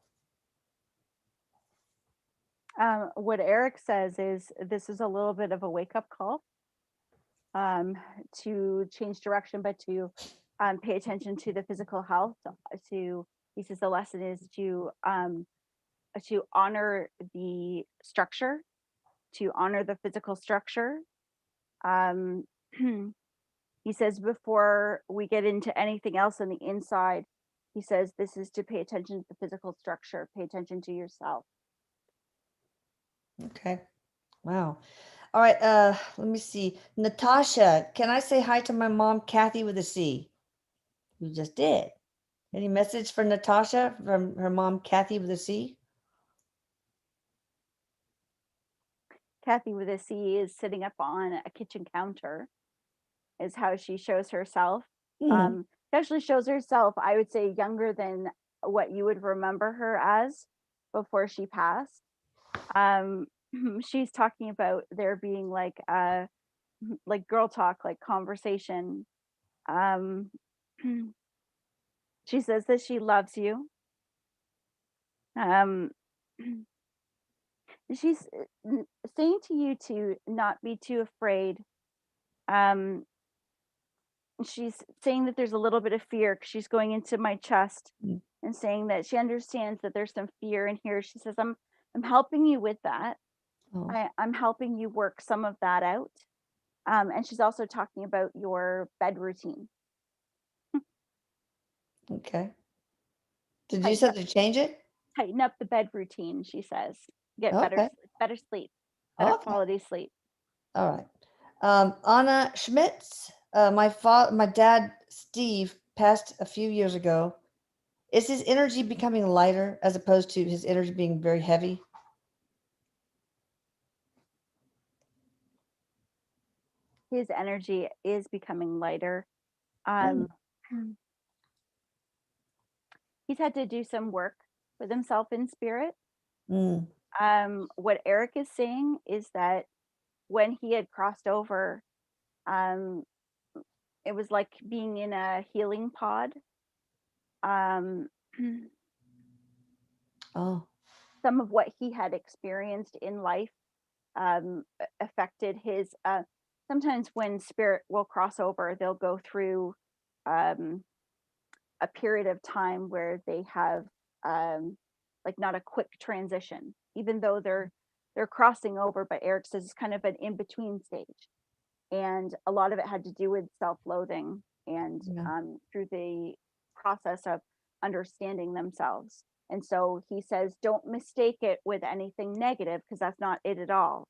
What Erik says is this is a little bit of a wake up call, um, to change direction, but to pay attention to the physical health. To He says the lesson is to honor the structure, to honor the physical structure. Um, he says before we get into anything else on the inside, he says this is to pay attention to the physical structure, pay attention to yourself. Okay. Wow. All right. Let me see. Natasha, can I say hi to my mom, Kathy, with a C? You just did. Any message for Natasha from her mom, Kathy, with a C? Kathy with a C is sitting up on a kitchen counter, is how she shows herself. Hmm. Especially shows herself, I would say, younger than what you would remember her as before she passed. Um, she's talking about there being like girl talk, like conversation. Um, she says that she loves you. Um, she's saying to you to not be too afraid. Um, she's saying that there's a little bit of fear because she's going into my chest and saying that she understands that there's some fear in here. She says, I'm helping you with that. Oh, I'm helping you work some of that out. And she's also talking about your bed routine. okay. Did you Tighten say up, to change it? tighten up the bed routine, she says. Get Okay. better sleep, better Okay. quality sleep. All right. Anna Schmitz, my dad, Steve, passed a few years ago. Is his energy becoming lighter as opposed to his energy being very heavy? His energy is becoming lighter. Mm, Um, he's had to do some work with himself in spirit. mm, What Erik is saying is that when he had crossed over, um, it was like being in a healing pod. Um, oh, some of what he had experienced in life affected his. Sometimes when spirit will cross over, they'll go through a period of time where they have like not a quick transition, even though they're crossing over. But Erik says it's kind of an in between stage, and a lot of it had to do with self-loathing and Yeah. through the process of understanding themselves. And so he says, don't mistake it with anything negative because that's not it at all.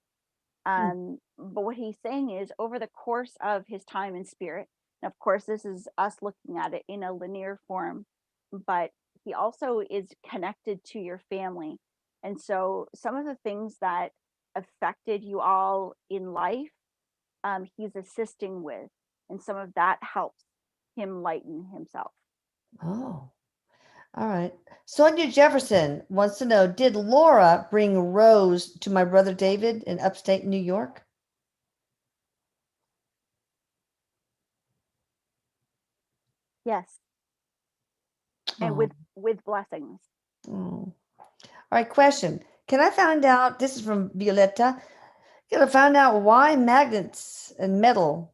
Hmm. But what he's saying is over the course of his time in spirit, and of course, this is us looking at it in a linear form, but he also is connected to your family. And so some of the things that affected you all in life, he's assisting with, and some of that helps him lighten himself. Oh, all right. Sonia Jefferson wants to know, did Laura bring Rose to my brother David in upstate New York? Yes, and Oh, with blessings. oh. All right, question. Can I find out, this is from Violetta, can I find out why magnets and metal,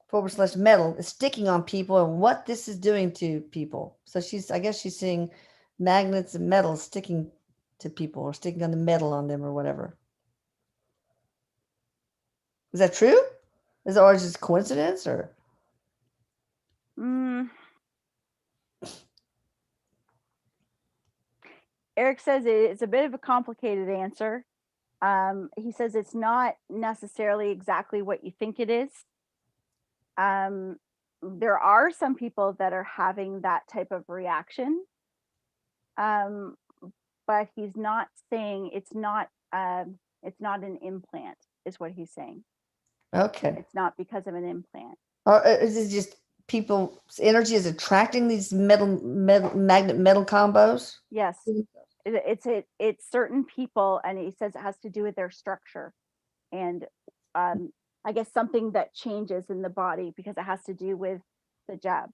forward slash metal, is sticking on people and what this is doing to people? So I guess she's seeing magnets and metal sticking to people or sticking on the metal on them or whatever. Is that true? Is it or just coincidence or? Mm, Erik says it's a bit of a complicated answer. He says it's not necessarily exactly what you think it is. Um, there are some people that are having that type of reaction, um, but he's not saying it's not an implant, is what he's saying. Okay. It's not because of an implant. Or is it just people's energy is attracting these magnet metal combos? Yes, it's certain people, and he says it has to do with their structure, and I guess something that changes in the body because it has to do with the jab.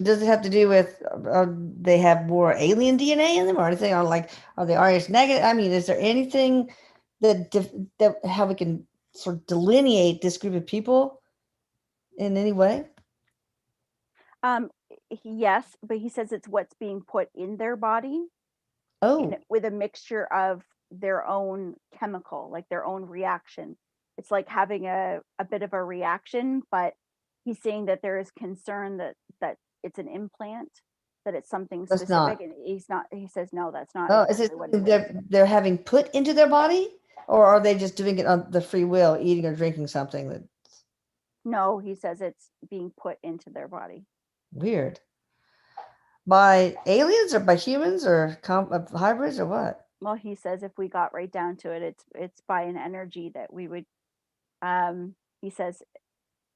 Does it have to do with they have more alien DNA in them or anything? Or like, are they RH negative? I mean, is there anything that how we can sort of delineate this group of people in any way? Um, yes, but he says it's what's being put in their body Oh, with a mixture of their own chemical, like their own reaction. It's like having a bit of a reaction, but he's saying that there is concern that it's an implant, that it's something that's specific, not. and he's not. He says no, that's not Oh, is it exactly what it something is. they're having put into their body, or are they just doing it on the free will, eating or drinking something that No, he says it's being put into their body. weird by aliens or by humans or hybrids or what? Well, he says if we got right down to it, it's by an energy that we would. He says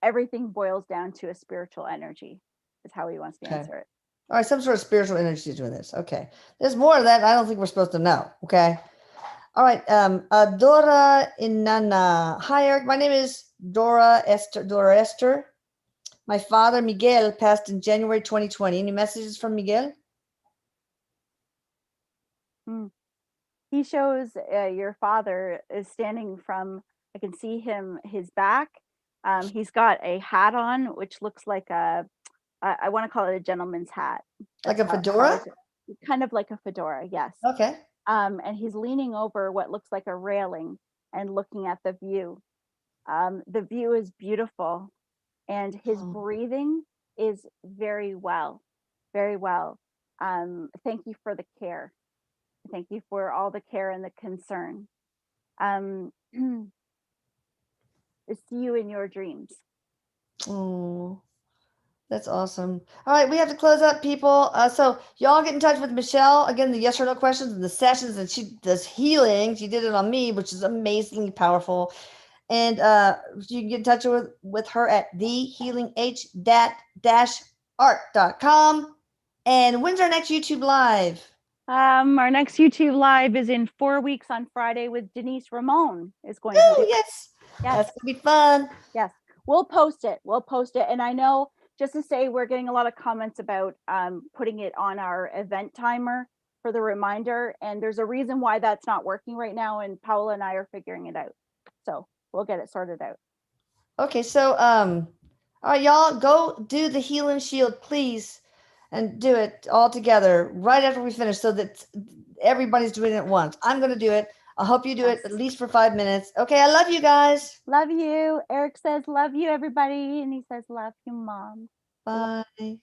everything boils down to a spiritual energy. Is how he wants to Okay. answer it. All right, some sort of spiritual energy is doing this. Okay. There's more of that I don't think we're supposed to know. Okay. All right. Dora Inanna. Hi, Eric. My name is Dora Esther. Dora Esther. My father, Miguel, passed in January 2020. Any messages from Miguel? Hmm. He shows your father is standing from. I can see him his back. He's got a hat on, which looks like I want to call it a gentleman's hat. Like That's a how I fedora? say it. Kind of like a fedora, yes. Okay. And he's leaning over what looks like a railing and looking at the view. The view is beautiful, and his Oh, breathing is very well, very well. Thank you for the care. Thank you for all the care and the concern. Um, see you in your dreams. oh, that's awesome. All right, we have to close up, people. So y'all get in touch with Michelle. Again, the yes or no questions and the sessions, and she does healing. She did it on me, which is amazingly powerful. And you can get in touch with her at thehealingh-art.com. And when's our next YouTube live? Our next YouTube live is in 4 weeks on Friday with Denise Ramon is going to Oh, do. yes. Yes. That's going to be fun. Yes. We'll post it. We'll post it. And I know, just to say, we're getting a lot of comments about putting it on our event timer. for the reminder. And there's a reason why that's not working right now. And Paola and I are figuring it out. So we'll get it sorted out. Okay, so all right, y'all, go do the healing shield, please, and do it all together right after we finish, so that everybody's doing it at once. I'm gonna do it. I hope you do it Yes. at least for 5 minutes. Okay, I love you guys. Love you. Erik says, love you, everybody. And he says, love you, Mom. Bye.